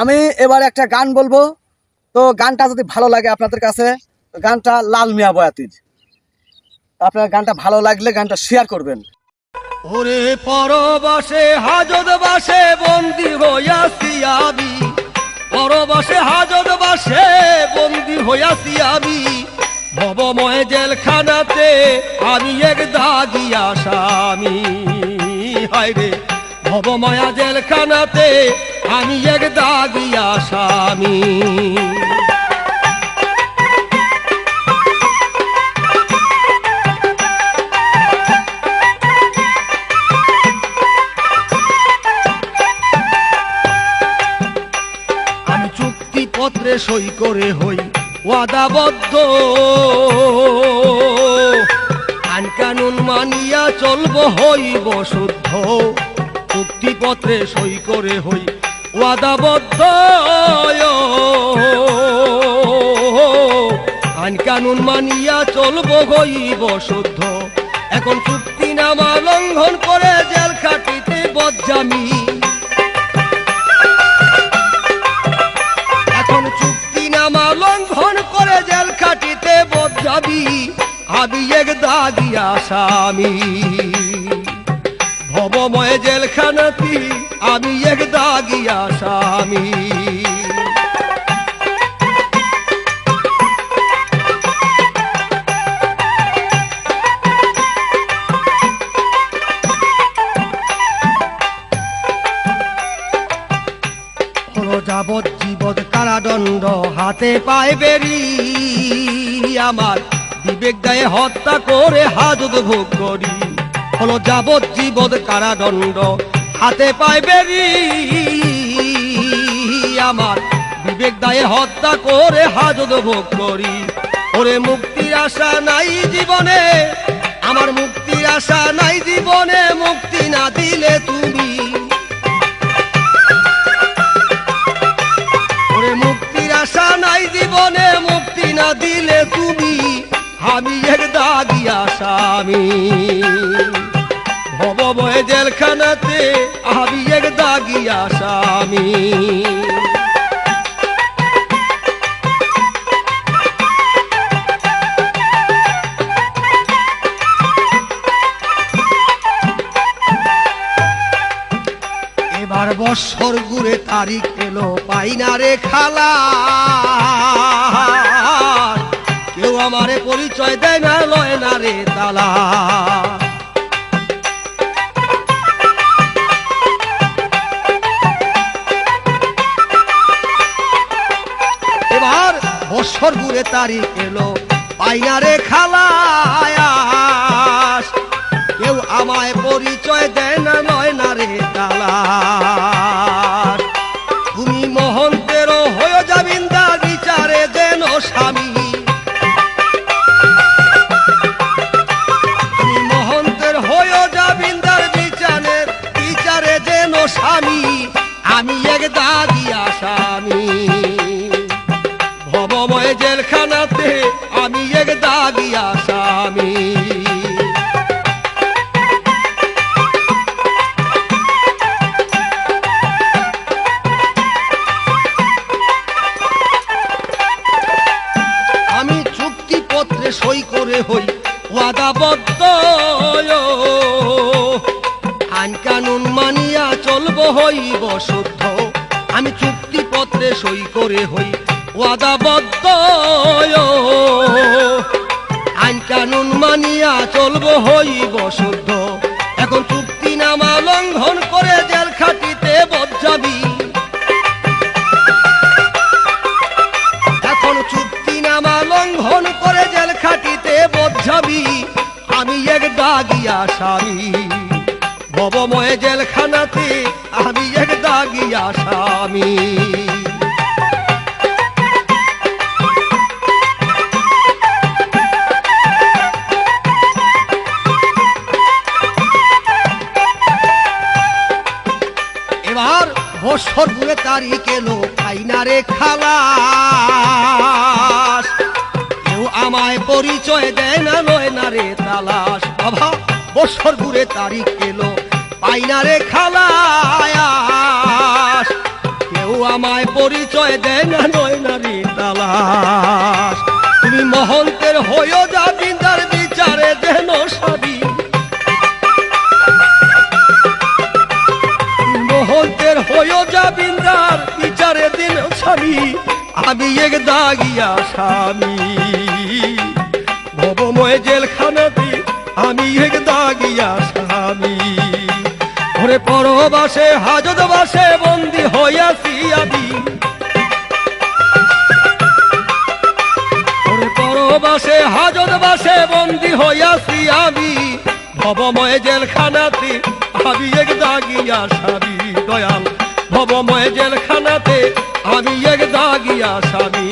আমি এবার একটা গান বলবো, তো গানটা যদি ভালো লাগে আপনাদের কাছে, গানটা লাল মিয়া বয়াতির। আপনার গানটা ভালো লাগলে গানটা শেয়ার করবেন। ওরে পরবাসে হাজত বাসে বন্দি হইয়াছি আমি, পরবাসে হাজত বাসে বন্দি হইয়াছি আমি, ভবময় জেলখানাতে আমি এক দাগি আসামি। হায়রে ভবময়া জেলখানাতে আমি এক দাগি আসামি। চুক্তিপত্রে সই করে হই ওয়াদাবদ্ধ, আইন কানুন মানিয়া চলব হইব শুদ্ধ। চুক্তিপত্রে সই করে হই ওয়াদাবদ্ধ, আইন কানুন মানিয়া চলব হইব শুদ্ধ। এখন চুক্তিনামা লঙ্ঘন করে জেল খাটিতে বজ্জামি। লঙ্ঘন করে জেল খাটিতে বজ্জামি, আমি এক দাগি আসামি। ভবময় জেলখানাতে আমি এক দাগি আসামি। যাবজ্জীবন কারাদণ্ড হাতে পায় বেরি, আমার বিবেক দায়ে হত্যা করে হাজত ভোগ করি। হলো যাবজ্জীবন কারাদণ্ড হাতে পায় বেরি, আমার বিবেক দায়ে হত্যা করে হাজত ভোগ করি। ওরে মুক্তির আশা নাই জীবনে, আমার মুক্তির আশা নাই জীবনে, মুক্তি না দিলে তুমি। মুক্তির আশা নাই জীবনে, মুক্তি না দিলে তুমি, আমি এক দাগি আসামি। ভবময় জেলখানাতে আমি এক দাগি আসামি। এবার বৎসর ঘুরে তারিখ এলো পাই না রে খালা, কেউ আমারে পরিচয় দেয় না, লয় না রে তালা। এবার বৎসর ঘুরে তারিখ এলো পাই না রে খালা, কেউ আমায় পরিচয় দেয় না, লয় না রে তালা। তুমি মহন্তের হয়ে যাবিন্দার বিচারে যেন স্বামী, তুমি মহন্তের হয়ে যাবিন্দার বিচারে যেন স্বামী, আমি এক দাগি আসামি। ভবময় জেলখানাতে আমি এক দাগি আসামি। সই করে হই ওয়াদাবদ্ধ, আইন কানুন মানিয়া চলব হইব শুদ্ধ। আমি চুক্তিপত্রে সই করে হই ওয়াদাবদ্ধ, আইন কানুন মানিয়া চলব হইব শুদ্ধ। এখন চুক্তিনামা লঙ্ঘন করে জেল খাটিতে বজ্জামি। এখন চুক্তিনামা লঙ্ঘন করে জেল খাটিতে বজ্জামি, আমি এক দাগি আসামি। ভবময় জেলখানাতে আমি এক দাগি আসামি। এবার বৎসর ঘুরে তারিখ এলো পাই না রে খালা, কেউ আমায় পরিচয় দেয় না, লয় না রে তালাশ। বাবা বৎসর ঘুরে তারিখ এলো পাই না রে খালাস, কেউ আমায় পরিচয় দেয় না নয় নারী তালাশ তুমি মহন্তের হইও জামিনদার বিচারে যেন স্বামী মহন্তের হইও জামিনদার বিচারে দিন স্বামী আমি এক দাগিয়া স্বামী ভবময় জেলখানাতে আমি এক দাগিয়া স্বামী ওরে পরবাসে হাজত বাসে বন্দি হইয়াছি আমি ওরে পরবাসে হাজত বাসে বন্দি হইয়াছি আমি ভবময় জেলখানাতে আমি এক দাগিয়া স্বামী দয়াল ভবময় জেলখানাতে আমি এক দাগিয়া স্বামী